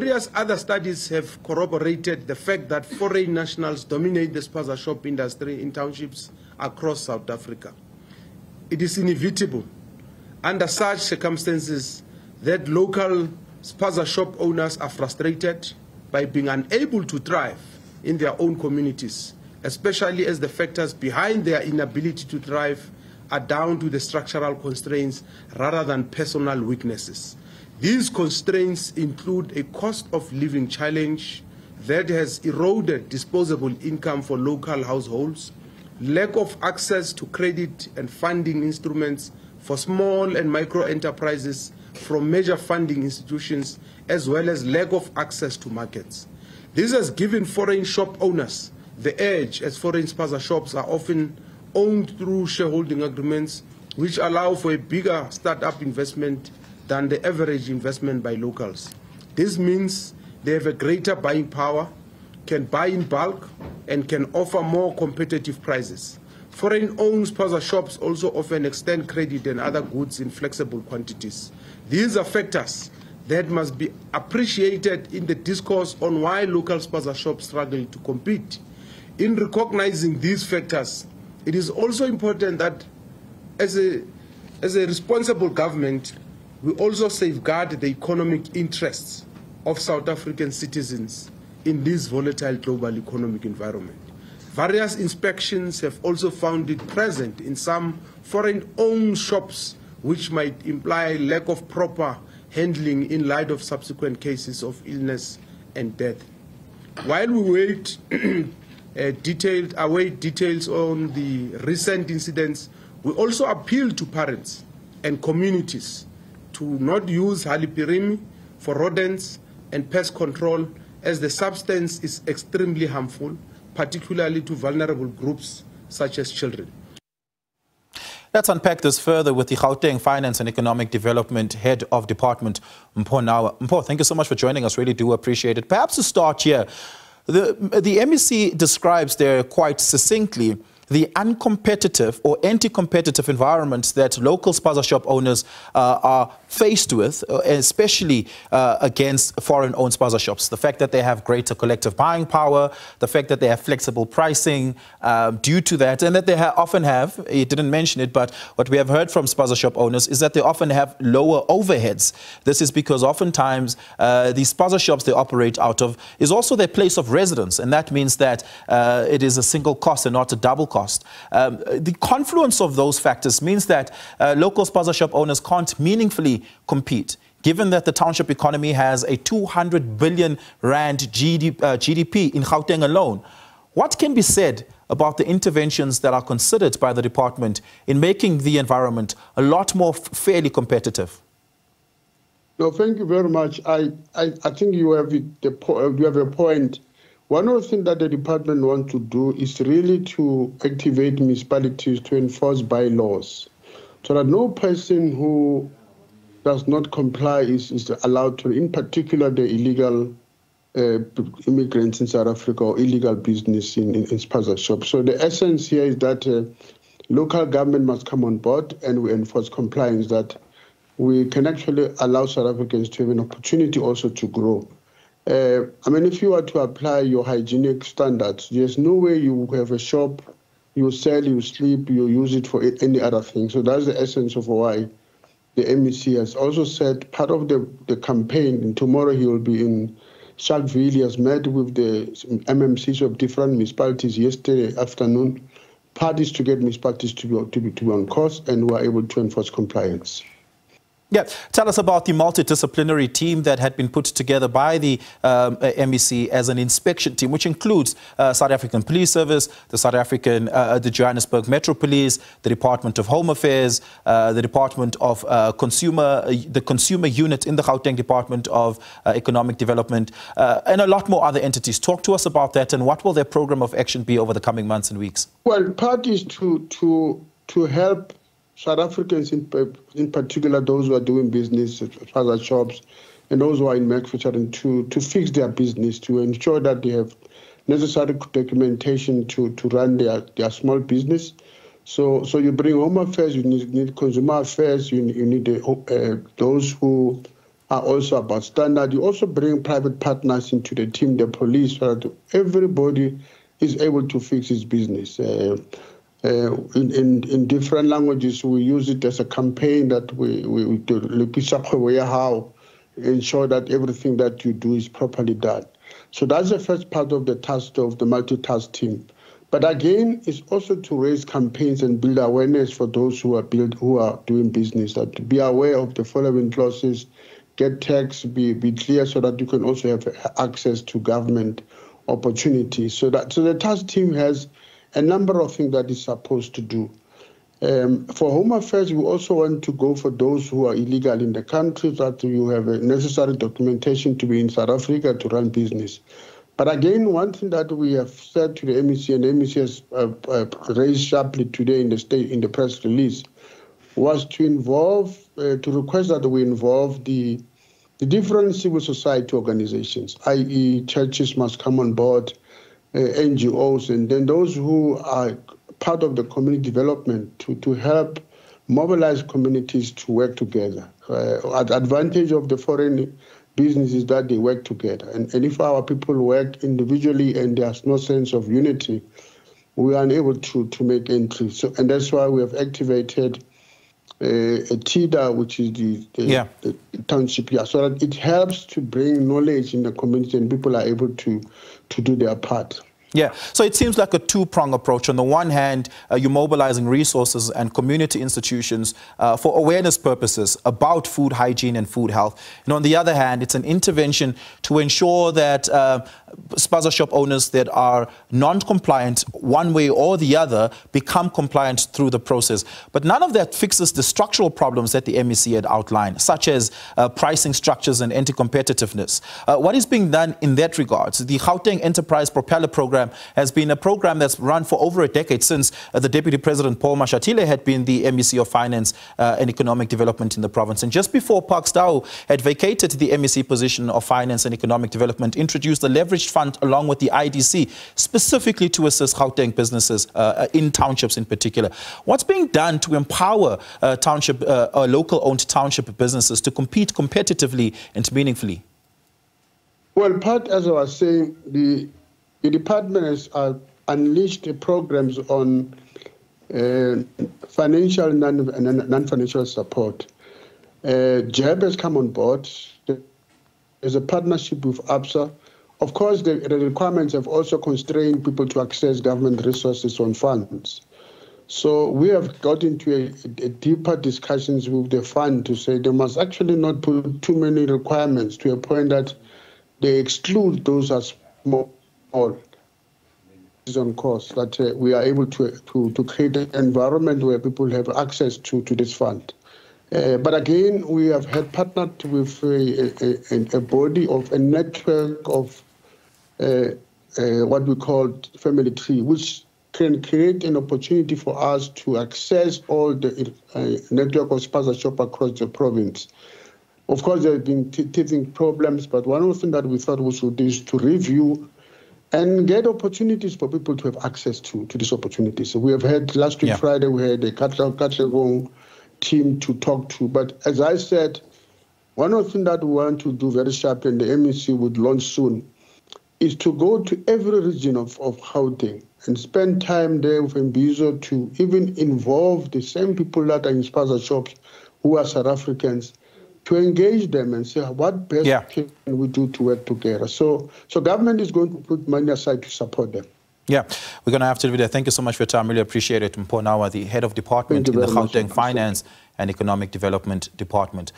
Various other studies have corroborated the fact that foreign nationals dominate the spaza shop industry in townships across South Africa. It is inevitable, under such circumstances, that local spaza shop owners are frustrated by being unable to thrive in their own communities, especially as the factors behind their inability to thrive are down to the structural constraints rather than personal weaknesses. These constraints include a cost of living challenge that has eroded disposable income for local households, lack of access to credit and funding instruments for small and micro enterprises from major funding institutions, as well as lack of access to markets. This has given foreign shop owners the edge, as foreign spaza shops are often owned through shareholding agreements, which allow for a bigger startup investment than the average investment by locals. This means they have a greater buying power, can buy in bulk, and can offer more competitive prices. Foreign-owned spaza shops also often extend credit and other goods in flexible quantities. These are factors that must be appreciated in the discourse on why local spaza shops struggle to compete. In recognizing these factors, it is also important that as a responsible government, we also safeguard the economic interests of South African citizens in this volatile global economic environment. Various inspections have also found it present in some foreign-owned shops, which might imply lack of proper handling in light of subsequent cases of illness and death. While we await details on the recent incidents, we also appeal to parents and communities to not use halipirimi for rodents and pest control, as the substance is extremely harmful, particularly to vulnerable groups such as children. Let's unpack this further with the Gauteng Finance and Economic Development Head of Department, Mpho Nawa. Mpho, thank you so much for joining us. Really do appreciate it. Perhaps to start here, the MEC describes there quite succinctly the uncompetitive or anti-competitive environments that local spaza shop owners are faced with, especially against foreign-owned spaza shops. The fact that they have greater collective buying power, the fact that they have flexible pricing due to that, and that they often have, he didn't mention it, but what we have heard from spaza shop owners is that they often have lower overheads. This is because oftentimes these spaza shops they operate out of is also their place of residence, and that means that it is a single cost and not a double cost. The confluence of those factors means that local spaza shop owners can't meaningfully compete, given that the township economy has a 200 billion rand GDP in Gauteng alone. What can be said about the interventions that are considered by the department in making the environment a lot more fairly competitive? No, thank you very much. I think you have a point. One of the things that the department wants to do is really to activate municipalities to enforce bylaws, so that no person who does not comply is allowed to, in particular the illegal immigrants in South Africa or illegal business in spaza shops. So the essence here is that local government must come on board and we enforce compliance, that we can actually allow South Africans to have an opportunity also to grow. I mean, if you were to apply your hygienic standards, there's no way you have a shop, you sell, you sleep, you use it for any other thing. So that's the essence of why the MEC has also said part of the campaign, and tomorrow he will be in Sharpeville. He has met with the MMCs of different municipalities yesterday afternoon. Part is to get municipalities to be on course, and we are able to enforce compliance. Yeah, tell us about the multidisciplinary team that had been put together by the MEC as an inspection team, which includes South African Police Service, the the Johannesburg Metro Police, the Department of Home Affairs, the Department of the Consumer Unit in the Gauteng Department of Economic Development, and a lot more other entities. Talk to us about that, and what will their program of action be over the coming months and weeks? Well, part is to help South Africans, in particular those who are doing business, other shops, and those who are in manufacturing, to fix their business, to ensure that they have necessary documentation to run their small business. So you bring Home Affairs, you need Consumer Affairs, you need those who are also about standard. You also bring private partners into the team, the police, so that everybody is able to fix his business. In different languages, we use it as a campaign that we how ensure that everything that you do is properly done. So that's the first part of the task of the multitask team. But again, it's also to raise campaigns and build awareness for those who are doing business, that to be aware of the following clauses, get tax, be clear, so that you can also have access to government opportunities. So the task team has a number of things that it's supposed to do. For Home Affairs, we also want to go for those who are illegal in the country, that you have a necessary documentation to be in South Africa to run business. But again, one thing that we have said to the MEC, and the MEC has raised sharply today in the press release, was to request that we involve the different civil society organizations, i.e. churches must come on board, NGOs, and then those who are part of the community development to help mobilize communities to work together. The advantage of the foreign business is that they work together. And if our people work individually and there's no sense of unity, we are unable to make entry. So, and that's why we have activated a TIDA, which is the township here, so that it helps to bring knowledge in the community and people are able to do their part. Yeah, so it seems like a two-pronged approach. On the one hand, you're mobilizing resources and community institutions for awareness purposes about food hygiene and food health. And on the other hand, it's an intervention to ensure that Spaza shop owners that are non-compliant one way or the other become compliant through the process. But none of that fixes the structural problems that the MEC had outlined, such as pricing structures and anti-competitiveness. What is being done in that regard? So the Gauteng Enterprise Propeller Program has been a program that's run for over a decade, since the Deputy President Paul Mashatile had been the MEC of Finance and Economic Development in the province. And just before Parks Dao had vacated the MEC position of Finance and Economic Development, introduced a leveraged fund along with the IDC, specifically to assist Gauteng businesses in townships in particular. What's being done to empower local-owned township businesses to compete competitively and meaningfully? Well, as I was saying, the department has unleashed the programs on financial and non-financial support. JEB has come on board. There's a partnership with ABSA. Of course, the requirements have also constrained people to access government resources on funds. So we have got into a deeper discussions with the fund to say they must actually not put too many requirements to a point that they exclude those as small on cost, that we are able to create an environment where people have access to this fund. But again, we have had partnered with a body of a network of what we call family tree, which can create an opportunity for us to access all the network of Spaza shop across the province. Of course, there have been teething problems, but one of the things that we thought we should do is to review and get opportunities for people to have access to these opportunities. So we have had last week, Friday, we had a Katlehong team to talk to. But as I said, one of the things that we want to do very sharply, and the MEC would launch soon, is to go to every region of Gauteng and spend time there with Mbizo to even involve the same people that are in Spaza shops who are South Africans, to engage them and say, what best can we do to work together? So government is going to put money aside to support them. Yeah, we're going to have to leave it there. Thank you so much for your time. Really appreciate it. Mpho Nawa, the head of department in the Gauteng Finance and Economic Development Department.